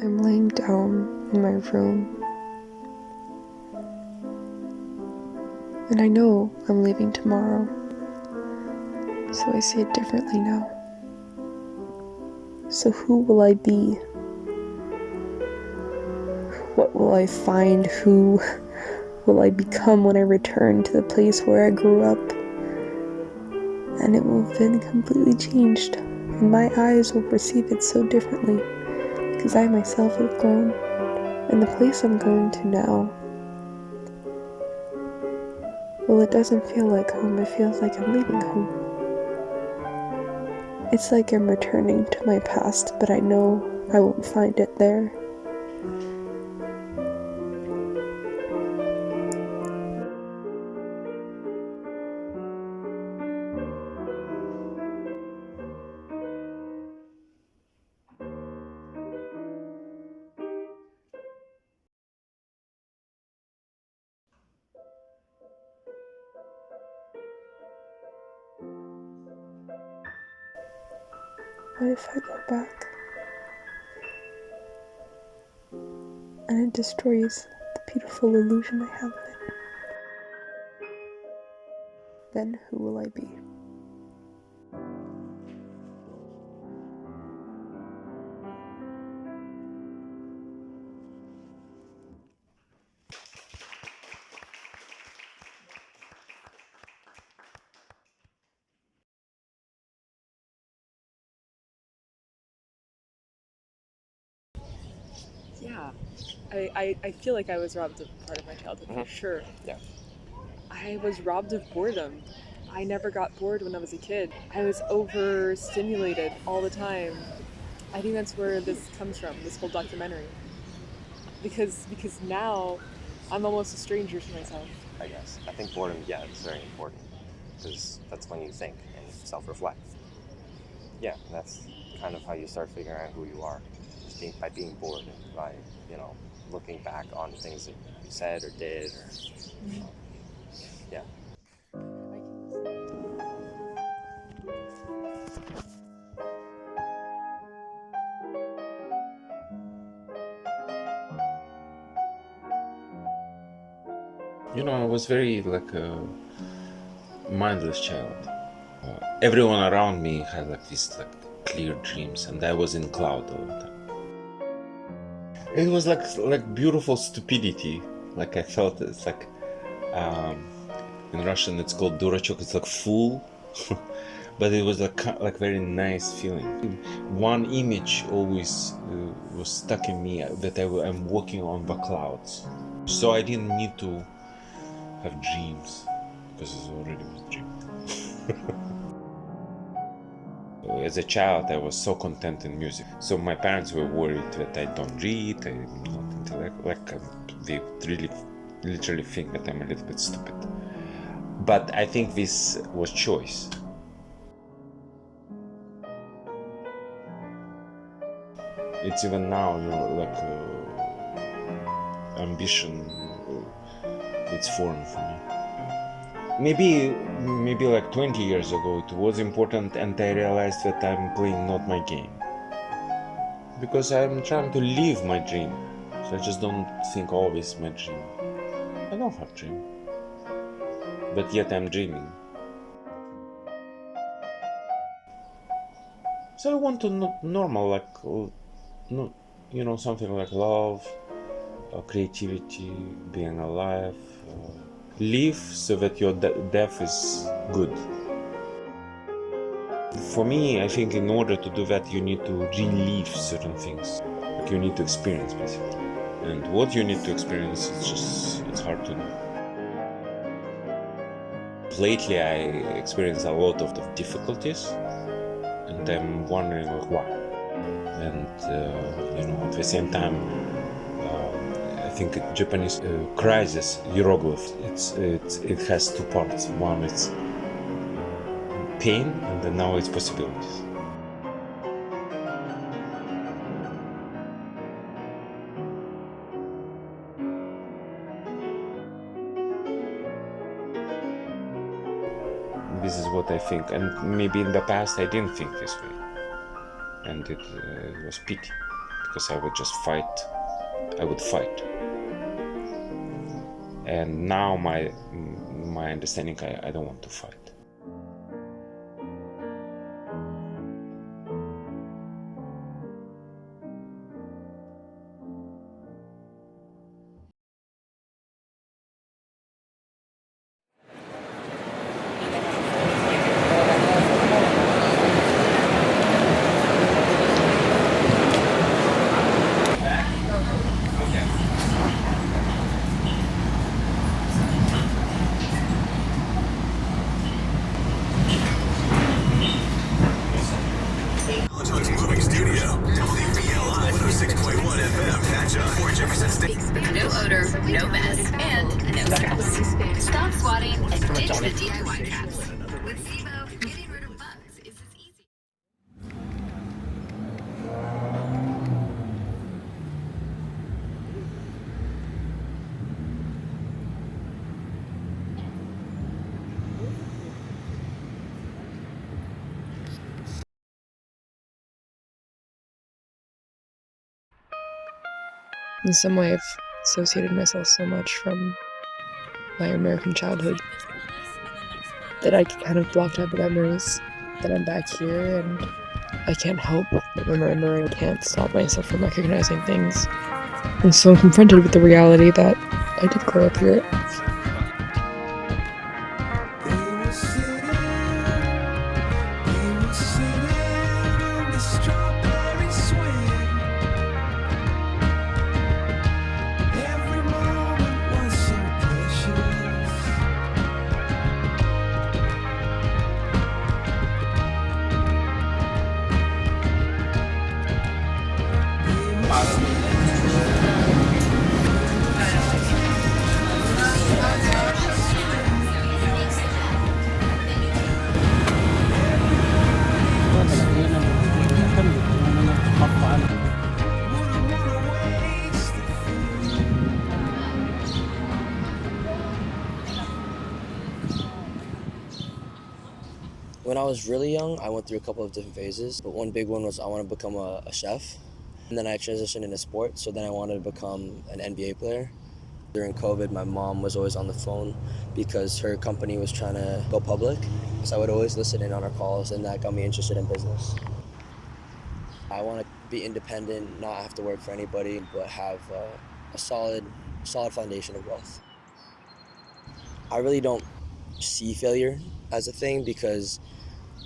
I'm laying down in my room, and I know I'm leaving tomorrow, so I see it differently now. So who will I be? What will I find? Who will I become when I return to the place where I grew up? And it will have been completely changed, and my eyes will perceive it so differently, because I myself have grown, and the place I'm going to now, well, it doesn't feel like home, it feels like I'm leaving home. It's like I'm returning to my past, but I know I won't find it there. What if I go back and it destroys the beautiful illusion I have of it? Then who will I be? Yeah, I feel like I was robbed of part of my childhood, for sure. Yeah. I was robbed of boredom. I never got bored when I was a kid. I was overstimulated all the time. I think that's where this comes from, this whole documentary. Because now I'm almost a stranger to myself. I guess. I think boredom, it's very important, because that's when you think and self-reflect. Yeah, that's kind of how you start figuring out who you are, just by being bored and by, looking back on things that you said or did, or, yeah. I was very like a mindless child. Everyone around me had like these like clear dreams, and I was in cloud all the time. It was like beautiful stupidity. Like I felt it's like in Russian it's called durachok. It's like fool, but it was like very nice feeling. One image always was stuck in me that I'm walking on the clouds. So I didn't need to have dreams because it already was a dream. As a child, I was so content in music. So my parents were worried that I don't read, I'm not intellectual. They really, literally think that I'm a little bit stupid. But I think this was choice. It's even now, ambition. It's foreign for me. Maybe like 20 years ago it was important, and I realized that I'm playing not my game. Because I'm trying to live my dream. So I just don't think, oh, this is my dream. I don't have dream. But yet I'm dreaming. So I want to normal, something like love, creativity, being alive. Live so that your death is good. For me, I think in order to do that, you need to relive certain things. Like you need to experience, basically. And what you need to experience, it's hard to know. Lately, I experienced a lot of difficulties, and I'm wondering why. And, at the same time, I think Japanese crisis hieroglyph. It has two parts. One is pain, and then now it's possibilities. This is what I think, and maybe in the past I didn't think this way, and it was pity, because I would just fight. I would fight. And now my understanding, I don't want to fight. No odor, no mess, and no stress. Stop swatting and ditch the DIY caps. With SIBO, getting rid of bugs is as easy. In some way, I've associated myself so much from my American childhood that I kind of blocked out the memories that I'm back here, and I can't help but remember and can't stop myself from recognizing things. And so I'm confronted with the reality that I did grow up here. When I was really young, I went through a couple of different phases, but one big one was I want to become a chef. And then I transitioned into sports, so then I wanted to become an NBA player. During COVID, my mom was always on the phone because her company was trying to go public. So I would always listen in on her calls, and that got me interested in business. I want to be independent, not have to work for anybody, but have a solid foundation of wealth. I really don't see failure as a thing because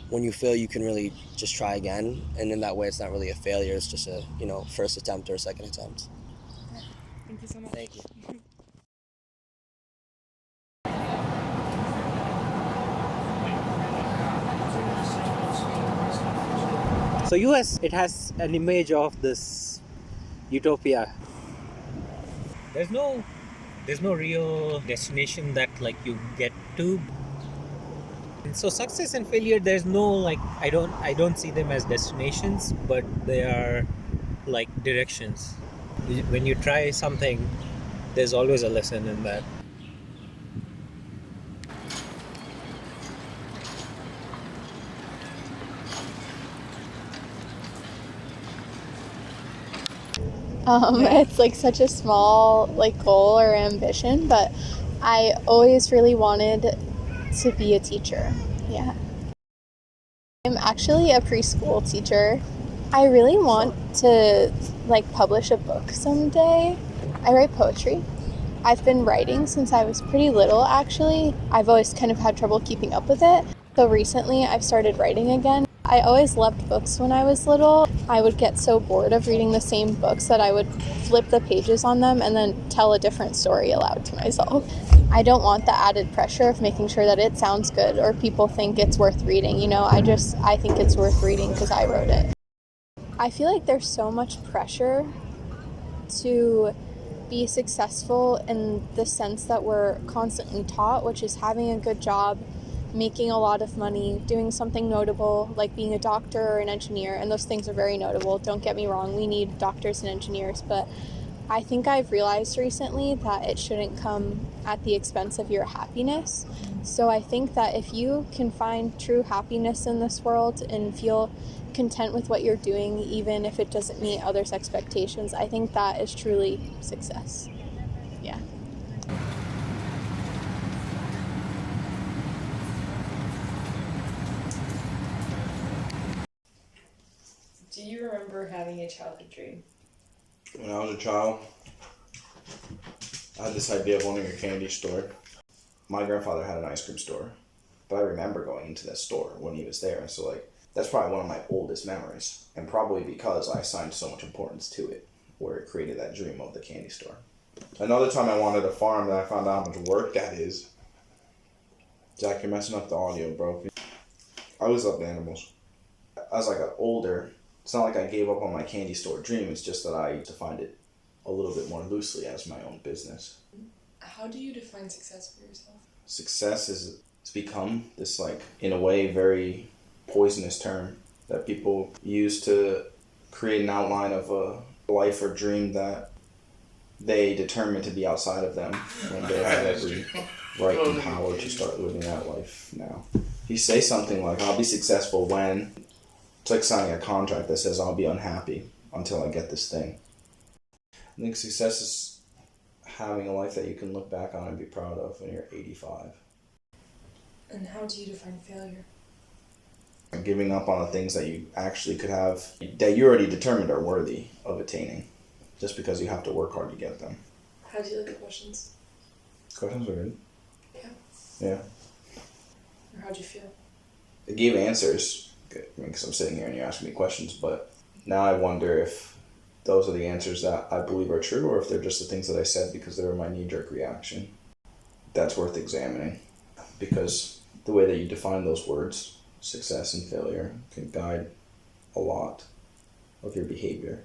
when you fail, you can really just try again. And in that way, it's not really a failure. It's just a, first attempt or a second attempt. Thank you so much. Thank you. So US, it has an image of this utopia. There's no real destination that like you get to. And so success and failure, there's no I don't see them as destinations, but they are like directions. When you try something, there's always a lesson in that. It's like such a small goal or ambition, but I always really wanted to be a teacher. Yeah. I'm actually a preschool teacher. I really want to publish a book someday. I write poetry. I've been writing since I was pretty little, actually. I've always kind of had trouble keeping up with it. So recently I've started writing again. I always loved books when I was little. I would get so bored of reading the same books that I would flip the pages on them and then tell a different story aloud to myself. I don't want the added pressure of making sure that it sounds good or people think it's worth reading. I think it's worth reading because I wrote it. I feel like there's so much pressure to be successful in the sense that we're constantly taught, which is having a good job, making a lot of money, doing something notable, like being a doctor or an engineer, and those things are very notable. Don't get me wrong, we need doctors and engineers, but I think I've realized recently that it shouldn't come at the expense of your happiness. So I think that if you can find true happiness in this world and feel content with what you're doing, even if it doesn't meet others' expectations, I think that is truly success. Yeah. Do you remember having a childhood dream? When I was a child, I had this idea of owning a candy store. My grandfather had an ice cream store, but I remember going into that store when he was there. So that's probably one of my oldest memories, and probably because I assigned so much importance to it, where it created that dream of the candy store. Another time I wanted a farm that I found out how much work that is. Jack, you're messing up the audio, bro. I always loved animals. As I got older, it's not like I gave up on my candy store dream, it's just that I defined it a little bit more loosely as my own business. How do you define success for yourself? Success it's become this, in a way, very poisonous term that people use to create an outline of a life or dream that they determine to be outside of them when they have every right and power to start living that life now. If you say something like, I'll be successful when, it's like signing a contract that says I'll be unhappy until I get this thing. I think success is having a life that you can look back on and be proud of when you're 85. And how do you define failure? Giving up on the things that you actually could have, that you already determined are worthy of attaining, just because you have to work hard to get them. How do you like the questions? Questions are good. Yeah. Yeah. Or how'd you feel? It gave answers, because I'm sitting here and you're asking me questions, but now I wonder if those are the answers that I believe are true, or if they're just the things that I said because they were my knee-jerk reaction. That's worth examining, because the way that you define those words, success and failure, can guide a lot of your behavior.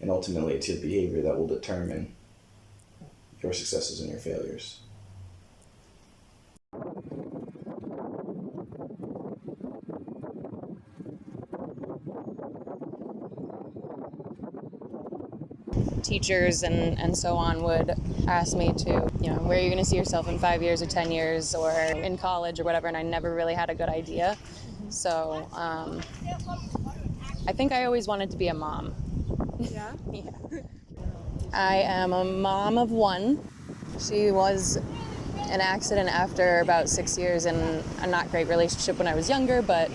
And ultimately, it's your behavior that will determine your successes and your failures. Teachers and so on would ask me to, where are you going to see yourself in 5 years or 10 years or in college or whatever, and I never really had a good idea. So I think I always wanted to be a mom. Yeah? Yeah. I am a mom of one. She was an accident after about 6 years in a not great relationship when I was younger, but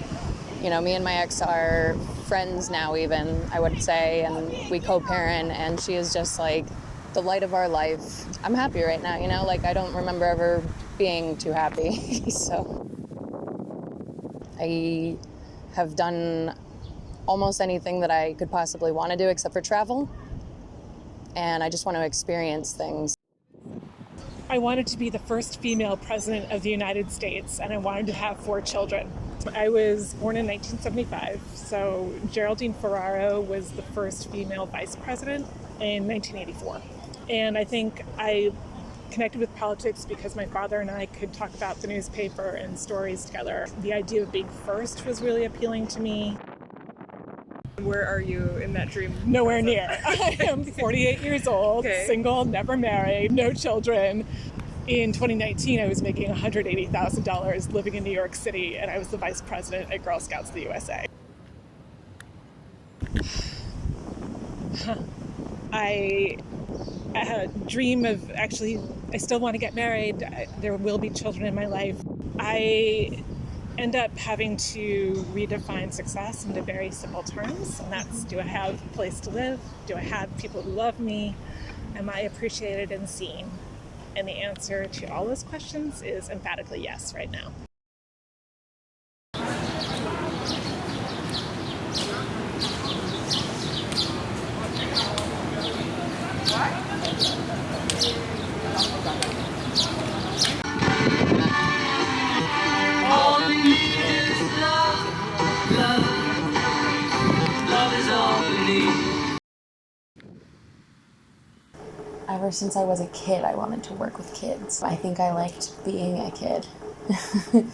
me and my ex are friends now, even, I would say, and we co-parent, and she is just the light of our life. I'm happy right now, I don't remember ever being too happy. So I have done almost anything that I could possibly want to do except for travel, and I just want to experience things. I wanted to be the first female president of the United States, and I wanted to have 4 children. I was born in 1975, so Geraldine Ferraro was the first female vice president in 1984. And I think I connected with politics because my father and I could talk about the newspaper and stories together. The idea of being first was really appealing to me. Where are you in that dream? Nowhere near. I am 48 years old, single, never married, no children. In 2019, I was making $180,000 living in New York City, and I was the vice president at Girl Scouts of the USA. I dream of, I still want to get married. There will be children in my life. I end up having to redefine success into very simple terms, and that's, do I have a place to live? Do I have people who love me? Am I appreciated and seen? And the answer to all those questions is emphatically yes right now. All we need is love, love is all we need. Ever since I was a kid, I wanted to work with kids. I think I liked being a kid. And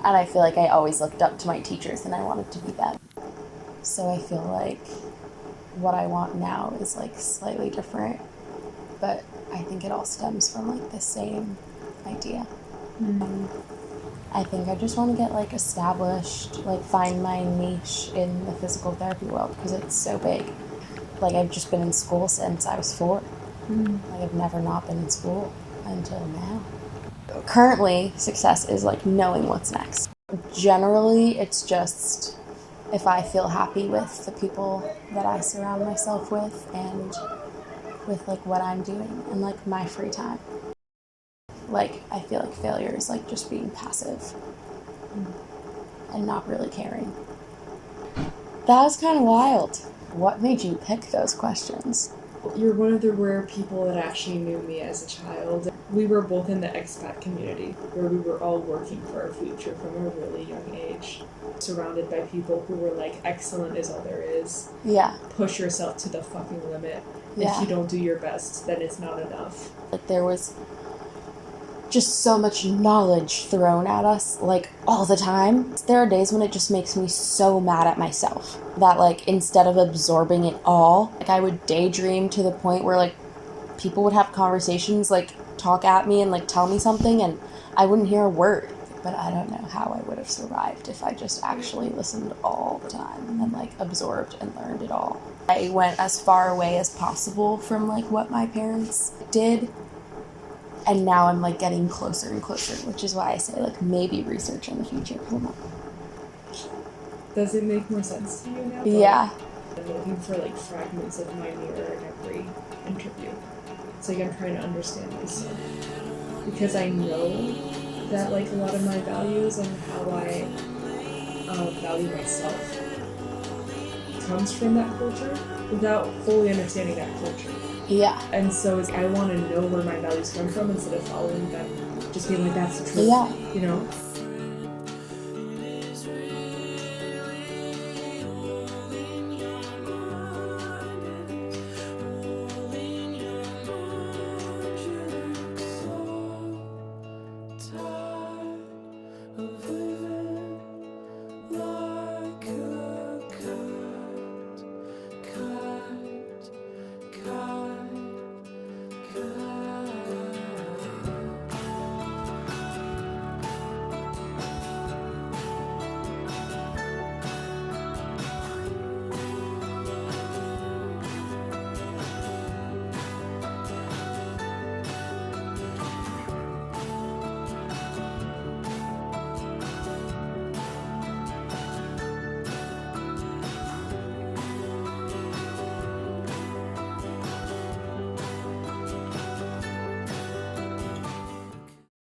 I feel like I always looked up to my teachers and I wanted to be them. So I feel like what I want now is like slightly different, but I think it all stems from like the same idea. I think I just want to get like established, like find my niche in the physical therapy world because it's so big. Like I've just been in school since I was 4. Like I've never not been in school until now. Currently, success is like knowing what's next. Generally, it's just if I feel happy with the people that I surround myself with and with like what I'm doing and like my free time. Like I feel like failure is like just being passive and not really caring. That was kind of wild. What made you pick those questions? You're one of the rare people that actually knew me as a child. We were both in the expat community where we were all working for our future from a really young age. Surrounded by people who were like, excellent is all there is. Yeah. Push yourself to the fucking limit. Yeah. If you don't do your best, then it's not enough. Like there was just so much knowledge thrown at us, like all the time. There are days when it just makes me so mad at myself that like instead of absorbing it all, like I would daydream to the point where like people would have conversations, like talk at me and like tell me something and I wouldn't hear a word. But I don't know how I would have survived if I just actually listened all the time and like absorbed and learned it all. I went as far away as possible from like what my parents did. And now I'm like getting closer and closer, which is why I say like maybe research in the future. I don't know. Does it make more sense to you now? Yeah. I'm looking for like fragments of my mirror in every interview. It's like I'm trying to understand myself. Because I know that like a lot of my values and how I value myself comes from that culture without fully understanding that culture. Yeah. And so I want to know where my values come from instead of following them. Just being like, that's the truth. Yeah. You know?